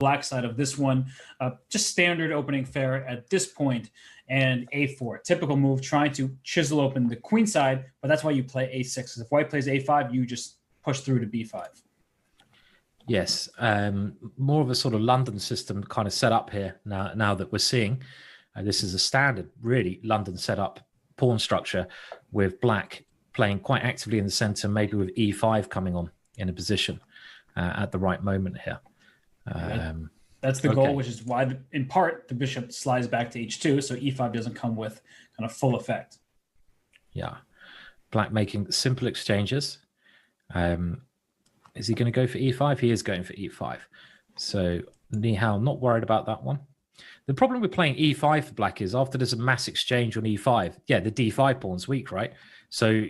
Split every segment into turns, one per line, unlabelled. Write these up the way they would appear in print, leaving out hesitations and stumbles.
black side of this one. Just standard opening fare at this point, and a4. Typical move, trying to chisel open the queen side, but that's why you play a6. Because if white plays a5, you just push through to b5.
Yes, more of a sort of London system kind of set up here now that we're seeing. This is a standard, really, London setup pawn structure with black playing quite actively in the center, maybe with e5 coming on in a position at the right moment here.
That's the goal, which is why, in part, the bishop slides back to h2, so e5 doesn't come with kind of full effect.
Yeah. Black making simple exchanges. Is he going to go for e5? He is going for e5. So Nihal not worried about that one. The problem with playing e5 for black is after there's a mass exchange on e5, the d5 pawn's weak, right? So,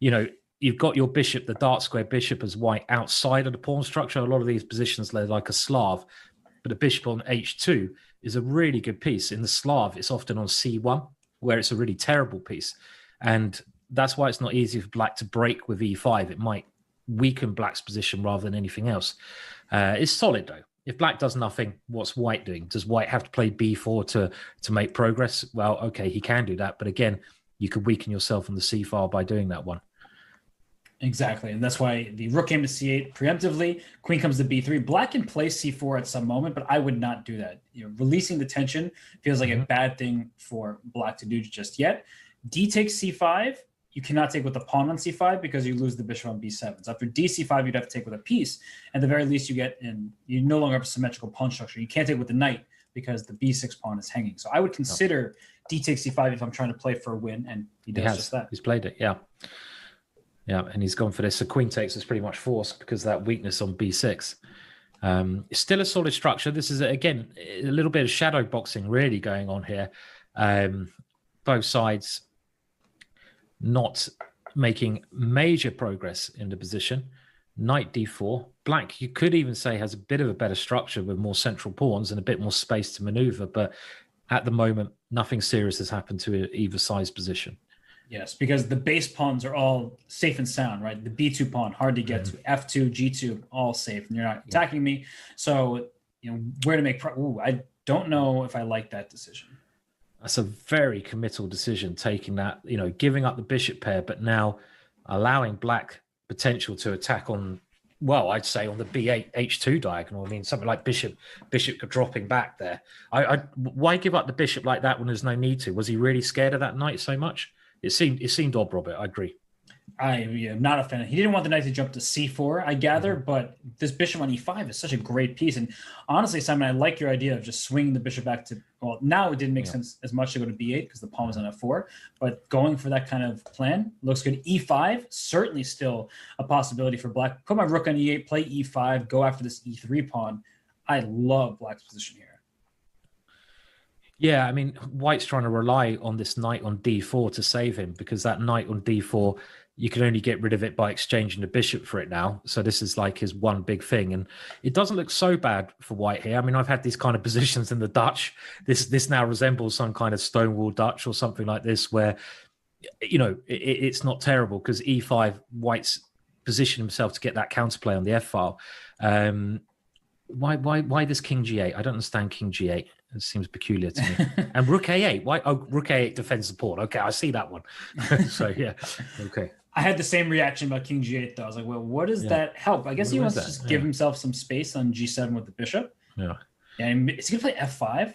you've got your bishop, the dark square bishop as white outside of the pawn structure. A lot of these positions, they're like a Slav, but a bishop on h2 is a really good piece. In the Slav, it's often on c1, where it's a really terrible piece. And that's why it's not easy for black to break with e5. It might weaken black's position rather than anything else. It's solid, though. If black does nothing, what's white doing? Does white have to play b4 to make progress? Well, okay, he can do that. But again, you could weaken yourself on the c file by doing that one.
Exactly, and that's why the rook came to c8 preemptively. Queen comes to b3. Black can play c4 at some moment, but I would not do that. Releasing the tension feels like a bad thing for black to do just yet. D takes c5. You cannot take with the pawn on c5 because you lose the bishop on b7. So after d c5, you'd have to take with a piece. At the very least, you no longer have a symmetrical pawn structure. You can't take with the knight because the b6 pawn is hanging. So I would consider d takes c5 if I'm trying to play for a win, and he does just that.
He's played it, yeah. Yeah, and he's gone for this. So queen takes is pretty much forced because of that weakness on b6. It's still a solid structure. This is, again, a little bit of shadow boxing really going on here. Both sides not making major progress in the position. Knight d4. Black, you could even say, has a bit of a better structure with more central pawns and a bit more space to maneuver. But at the moment, nothing serious has happened to either side's position.
Yes, because the base pawns are all safe and sound, right? The b2 pawn, hard to get to. F2, g2, all safe, and you're not attacking me. So, where to make I don't know if I like that decision.
That's a very committal decision, taking that, giving up the bishop pair, but now allowing black potential to attack on, well, I'd say on the b8, h2 diagonal. I mean, something like bishop dropping back there. Why give up the bishop like that when there's no need to? Was he really scared of that knight so much? It seemed odd, Robert. I agree.
I am not a fan. He didn't want the knight to jump to c4, I gather, but this bishop on e5 is such a great piece. And honestly, Simon, I like your idea of just swinging the bishop back to, well, now it didn't make sense as much to go to b8 because the pawn was on f4, but going for that kind of plan looks good. e5, certainly still a possibility for black. Put my rook on e8, play e5, go after this e3 pawn. I love black's position here.
Yeah, I mean, white's trying to rely on this knight on d4 to save him because that knight on d4, you can only get rid of it by exchanging the bishop for it now. So this is like his one big thing. And it doesn't look so bad for white here. I mean, I've had these kind of positions in the Dutch. This now resembles some kind of Stonewall Dutch or something like this where, it's not terrible because e5, white's positioned himself to get that counterplay on the f file. Why this king g8? I don't understand king g8. It seems peculiar to me. And rook a8. Why? Oh, rook a8 defends the pawn. Okay, I see that one. So yeah, okay.
I had the same reaction about king g8 though. I was like, well, what does that help? I guess he wants to just give himself some space on g7 with the bishop.
Yeah.
And is he gonna play f5?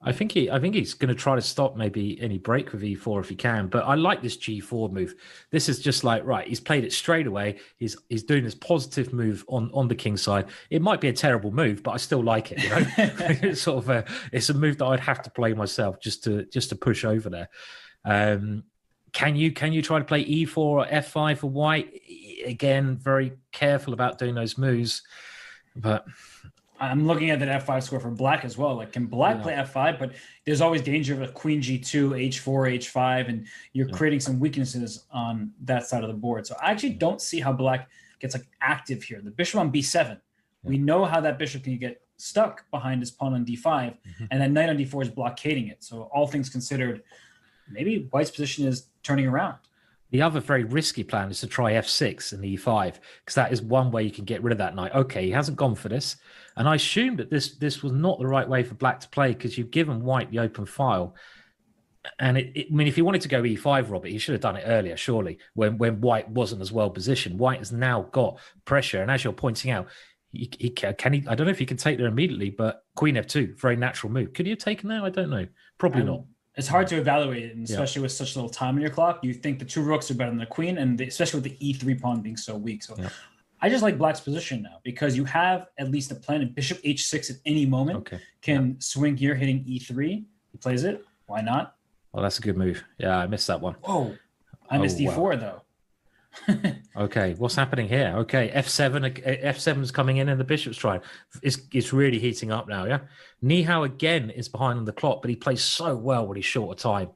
I think he's going to try to stop maybe any break with e4 if he can. But I like this g4 move. This is just like, right, he's played it straight away. He's doing this positive move on the king side. It might be a terrible move, but I still like it. It's sort of it's a move that I'd have to play myself just to push over there. Can you try to play e4 or f5 for white? Again, very careful about doing those moves, but
I'm looking at that f5 score for black as well. Like, can black play f5? But there's always danger of a queen g2, h4, h5, and you're creating some weaknesses on that side of the board. So I actually don't see how black gets active here. The bishop on b7. We know how that bishop can get stuck behind his pawn on d5, and then knight on d4 is blockading it. So all things considered, maybe white's position is turning around.
The other very risky plan is to try f6 and e5, because that is one way you can get rid of that knight. Okay, he hasn't gone for this. And I assumed that this was not the right way for black to play, because you've given white the open file. And I mean, if he wanted to go e5, Robert, he should have done it earlier, surely, when white wasn't as well positioned. White has now got pressure. And as you're pointing out, he can I don't know if he can take there immediately, but queen f2, very natural move. Could he have taken that? I don't know. Probably not.
It's hard to evaluate it, and especially with such little time on your clock. You think the two rooks are better than the queen, and especially with the e3 pawn being so weak. So I just like black's position now, because you have at least a plan, and bishop h6 at any moment can swing here, hitting e3. He plays it. Why not?
Well, that's a good move. Yeah, I missed that one.
Whoa. I missed d4, though.
Okay, what's happening here? Okay, f7's coming in and the bishop's trying. It's really heating up now, yeah? Nihal again is behind on the clock, but he plays so well when he's short of time.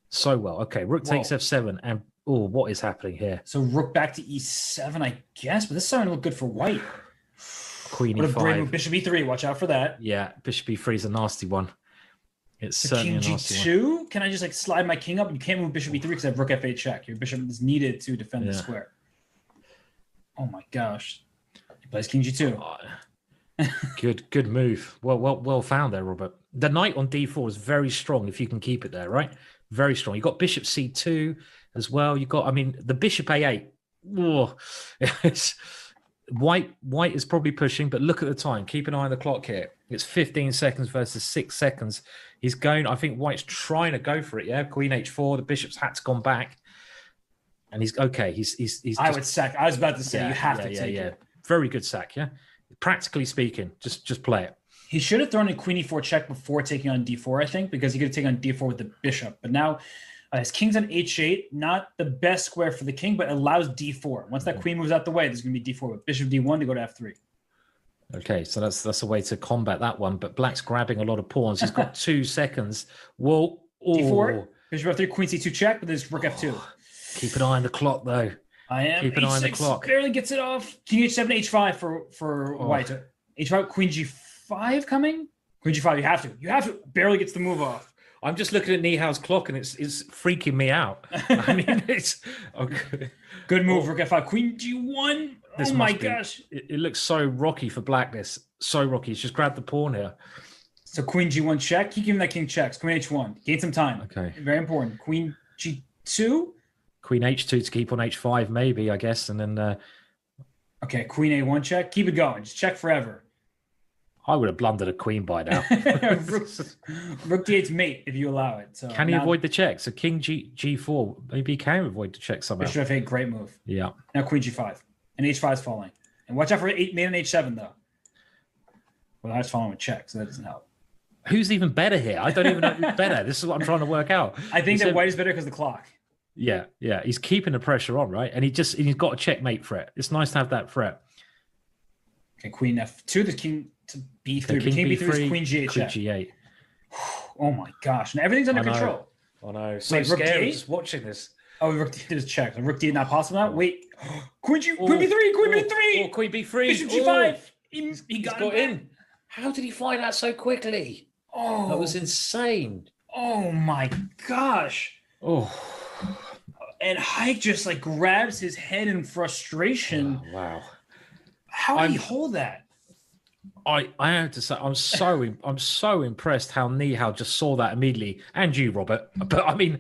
So well. Okay, rook takes f7, and what is happening here?
So rook back to e7, I guess, but this is starting to look good for white.
Queen
what
e5.
A brave move. Bishop e3, watch out for that.
Yeah, bishop e3 is a nasty one. It's
so
certainly
king
a nasty
g2?
one.
Can I just like slide my king up? You can't move bishop e3 because I have rook f8 check. Your bishop is needed to defend the square. Oh my gosh. He plays king g2.
Good move. Well found there, Robert. The knight on d4 is very strong if you can keep it there, right? Very strong. You got bishop c2 as well. You got, I mean, the bishop a8. Oh, white is probably pushing, but look at the time. Keep an eye on the clock here. It's 15 seconds versus 6 seconds. He's going, I think white's trying to go for it, yeah? Queen h4, the bishop's hat's gone back. And he's okay. He's
I would sack. I was about to say you have to take it.
Very good sack, yeah? Practically speaking, just play it.
He should have thrown a queen e4 check before taking on d4, I think, because he could have taken on d4 with the bishop. But now his king's on h8, not the best square for the king, but allows d4. Once that queen moves out the way, there's going to be d4 with bishop d1 to go to f3.
Okay, so that's a way to combat that one. But black's grabbing a lot of pawns. He's got 2 seconds. Whoa.
d4, bishop f3, queen c2 check, but there's rook f2.
Keep an eye on the clock, though.
I am.
Keep an eye on the clock.
Barely gets it off. King h7, h5 for white. h5, queen g5 coming. Queen g5. You have to. Barely gets the move off.
I'm just looking at Nihal's clock, and it's freaking me out. I mean, it's okay.
Good move. Rook f5, queen g1. Oh my gosh!
It looks so rocky for blackness. So rocky. He's just grabbed the pawn here.
So queen g1 check. Keep giving that king checks. Queen h1. Gain some time.
Okay.
Very important. Queen g2.
Queen h2 to keep on h5, maybe, I guess, and then.
Okay, queen a1 check. Keep it going. Just check forever.
I would have blundered a queen by now.
Rook d8's mate if you allow it. So
can he avoid the check? So king g4, maybe he can avoid the check somehow.
Bishop f8, great move.
Yeah.
Now queen g5, and h5 is falling. And watch out for mate on h7 though. Well, that's falling with check, so that doesn't help.
Who's even better here? I don't even know who's better. This is what I'm trying to work out.
I think that white is better because of the clock.
Yeah. He's keeping the pressure on, right? And he's got a checkmate threat. It's nice to have that threat.
Okay, queen f2, the king to b3.
King
b3
b3
is queen g8 check.
G8.
Oh my gosh. Now everything's under control.
I know. So
wait,
scary just watching this.
Oh, rook d8 is checked. Rook d8 not possible now? Wait. Queen b3, queen b3.
Queen b3.
Bishop g5. He got
in. How did he find that so quickly?
Oh.
That was insane.
Oh my gosh.
Oh.
And Haik just like grabs his head in frustration.
Oh, wow.
How did he hold that?
I have to say, I'm so impressed how Nihal just saw that immediately, and you, Robert. But I mean,